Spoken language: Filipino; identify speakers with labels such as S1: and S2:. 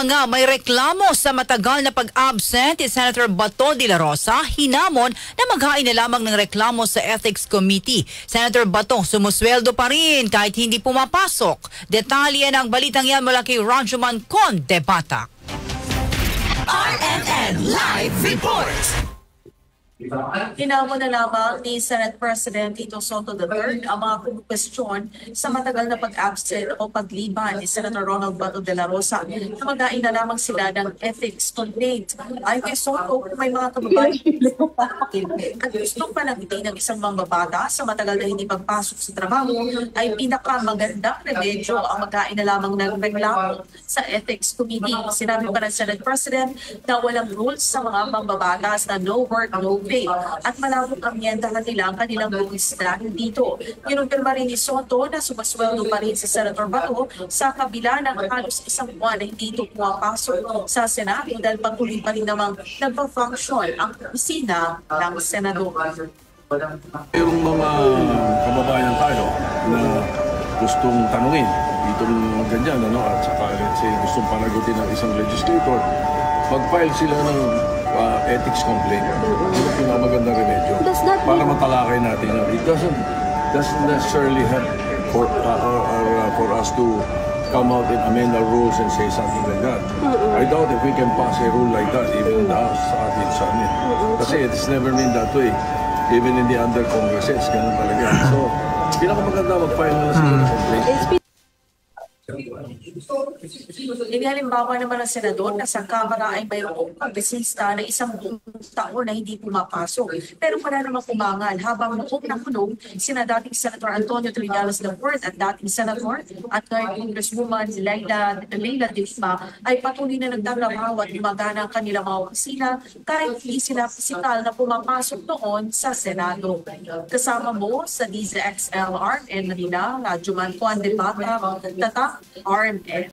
S1: Nga may reklamo sa matagal na pag-absent ni Senator Bato de la Rosa, hinamon na maghain na lamang ng reklamo sa Ethics Committee. Senator Bato sumusweldo pa rin kahit hindi pumapasok. Detalye ng balitang yan mula kay Rajuman Condebata.
S2: RMN Live Report.
S3: Hinamon na lamang ni Senate President Tito Soto III ang mga kwestiyon sa matagal na pag-absent o pagliban ni Senator Ronald Bato de la Rosa na maghain na lamang sila ng ethics complaint. Ayon kay Soto, may mga kababayan at gusto panagitin ng isang mambabata sa matagal na hindi pagpasok sa trabaho ay pinakamagandang remedyo ang maghain na lamang ng reklamo sa Ethics Committee. Sinabi pa ng Senate President na walang rules sa mga mambabatas na no work, no pay at malawak ang miyentahan nila ang kanilang buwistahan dito. Kinumpirma rin ni Soto na sumasweldo pa rin si Senator Bato sa kabila ng halos isang buwan na hindi ito pumapasok sa Senado dahil patuloy pa rin namang nagpa-function ang opisina ng Senador.
S4: Yung mga kababayan tayo na gustong tanungin itong ganyan, at saka gustong panagutin ng isang legislator, mag-file sila ng ethics complaint. Yun ang pinakamagandang remedyo para matalakay natin yun. It doesn't necessarily have for us to come out and amend our rules and say something like that. I doubt if we can pass a rule like that even in the House sa atin sa amin. Kasi it's never been that way. Even in the under congresses, ganun talaga. So, pinakamaganda mag-file na sila ng complaint.
S3: Inihalimbawa naman ng Senador na sa Kamara ay mayroong kongresista na isang buong taon na hindi pumapasok. Pero wala namang umangal habang noong nakulong sina dating Senator Antonio Trillanes IV at dating Senator at ngayon Congresswoman Leila Dilma ay patuloy na nagtatrabaho at gumagana ang kanilang mga opisina kahit hindi sila pisikal na pumapasok noon sa Senado. Kasama mo sa DZXL RMN Manila, Rajuman Condebata, Tatak RMN.